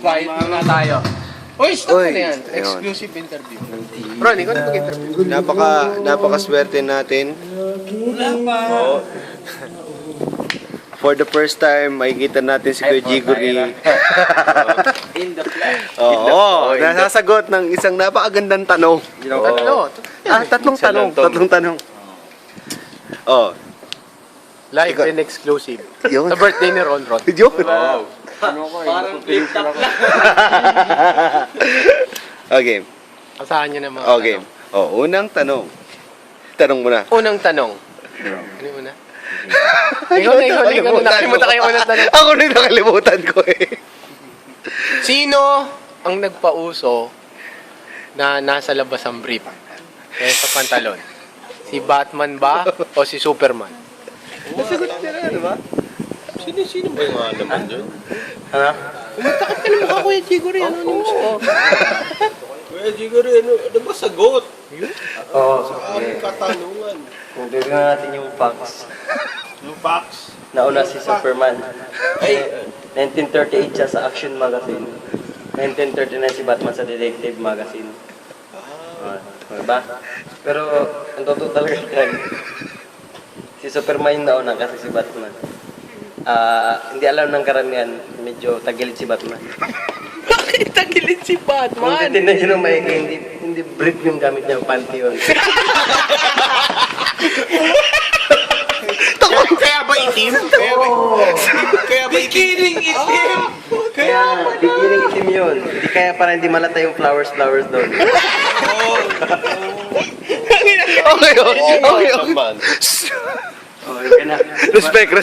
invite na tayo. Uy, stop Uy, na yan. ayun. Exclusive interview. Ron, ikaw na mag-interview. Napakaswerte natin. Wala pa. Oo. For the first time, makikita natin si Kuya Jigory. In the flesh. Oo, nasasagot ng isang napakagandang tanong. Tatlo. Tatlong tanong. Tatlong tanong. Oh, Live and exclusive. yun. Sa birthday ni Ron Ron. Yun. Parang TikTok lang. Okay. Asahan niyo na mga Okay. Oh, unang tanong. Tanong mo na. Unang tanong. Ano una? Ikaw na. Nakalimutan kayo unang tanong. Ako rin nakalimutan ko eh. Sino ang nagpauso na nasa labas ang brief? Kaya sa pantalon. Si Batman ba o si Superman? Nasagot niya na, di ba? Sino ba yung naman dyan? Ano? Umatakot ka na mukha, Kuya Jigory. Ano mo? Kuya Jigory, ano ba sagot? Oo. Sa aming katanungan. Kung tignan natin yung facts, Yung facts. nauna si Superman. Ay, 1938 siya sa Action Magazine. 1939 si Batman sa Detective Magazine. Diba? Pero, ang totoo talaga yan, si Superman yung nauna kasi si Batman. Hindi alam ng karamihan, medyo tagilid si Batman. Bakit tagilid si Kung Batman? titignan nyo ng maigi, hindi brief yung gamit niya, panty yun. Kaya ba itim? kaya ba ikiling itim? Kaya, beginning itim yun. Hindi kaya para hindi malata yung flowers doon. Okay, okay. Naman. Oh, yun na. Respect.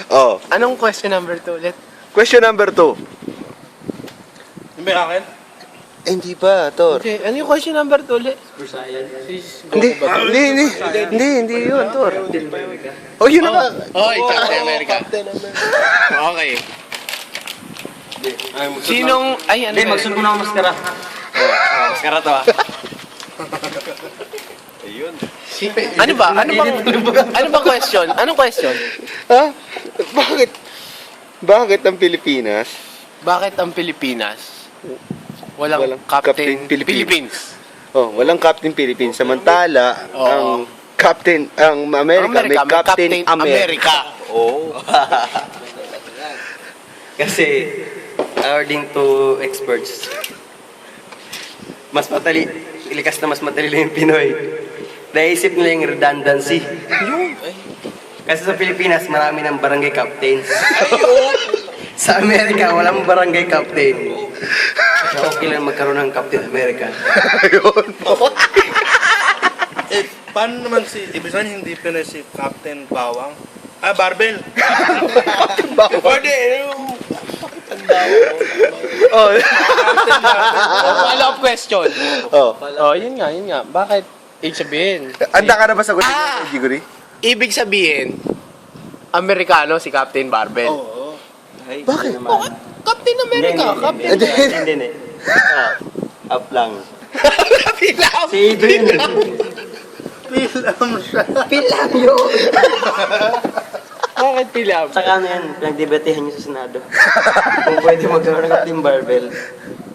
Oh, Anong question number 2 ulit? question number 2. Yung ba akin? Hindi pa, Tor. Okay, ano yung question number 2 ulit? Hindi yun, Tor. Oh, yun na nga. Oh, Captain America. Okay. Sinong, ay ano Hindi, ba? magsunod na ako maskara. Maskara to ah. Ayun. Ano ba? Ano ba question? Anong question? Ha? Bakit ang Pilipinas? Bakit ang Pilipinas walang Walang Captain Captain Philippines? Philippines? Oh, walang Captain Philippines. Samantala, Oo. ang Amerika, may Captain America. Oh. Kasi, according to experts, mas madali lang yung Pinoy. Naisip nila yung redundancy. Kasi sa Pilipinas, marami ng barangay captains. Sa Amerika, walang barangay captain. Kaya okay lang magkaroon ng Captain America. Ayun. Paano naman ibig sabihin hindi Pinoy si Captain Bawang? Barbell. Pwede. Oh. Follow-up question. Oh. Oh, yun nga. Bakit? Ibig sabihin. Anda ka na ba sagutin niya, Jigory? Ibig sabihin, Amerikano si Captain Barbell. Oo. Bakit? Captain America, Captain. Hindi. Up lang. Pilaw. Si Adrian. Pilam yun. Bakit pilaw? Saka ano yan, pinagdebatehan nyo sa Senado. Kung pwede magkaroon ng Captain Barbell,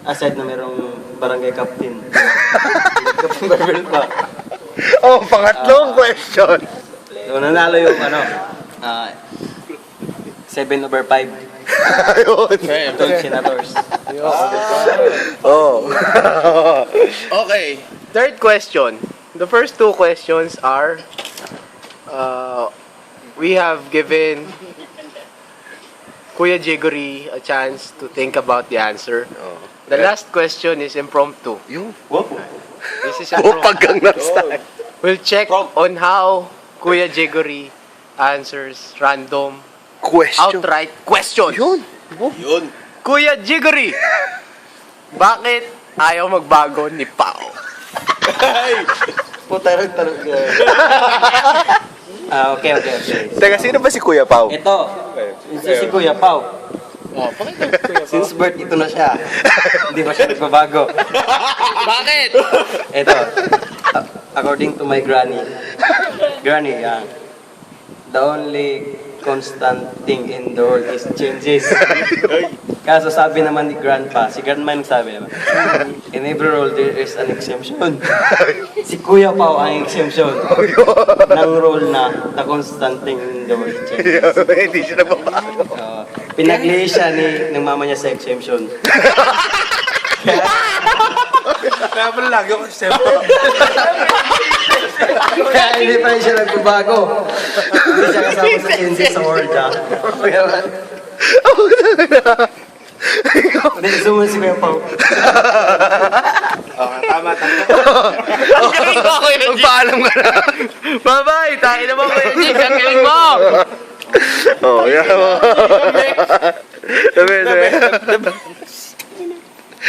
aside na merong barangay captain. Captain Barbell pa. Oh, pangatlong question. So, nanalo yung 7/5. Ayun. 12 senators. Oh. Okay, third question. The first two questions are, we have given Kuya Jigory a chance to think about the answer. The last question is impromptu. Yung This is impromptu. Gangnam Style. We'll check on how Kuya Jigory answers random, Question. outright questions. Yun. Yun. Kuya Jigory, bakit ayaw magbago ni Pao? Puta rin tanong yan. Okay. Teka, sino ba si Kuya Pao? Ito, si Kuya Pao. Oh, bakit? Since birth, ito na siya. Hindi ba siya nagbabago? Bakit? Ito, according to my granny, the only constant thing in the world is changes. Kaso sabi naman ni Grandpa, si Grandma yung sabi naman, in every role there is an exemption. Si Kuya Pao ang exemption ng role na the constant thing in the world changes. Hindi siya nagbabago. Pinaglihi siya ng mama niya sa exemption. Kaya pala lagi ako step. Kaya hindi pa rin siya nagbabago. Hindi siya kasama sa changes sa world, ha? Hindi, sumunod si Kuya Pao. Okay, tama. Magpaalam ka na. Bye-bye! Tayo naman ko yung Jig! Ang galing mo! Oh, yan mo. Sabi.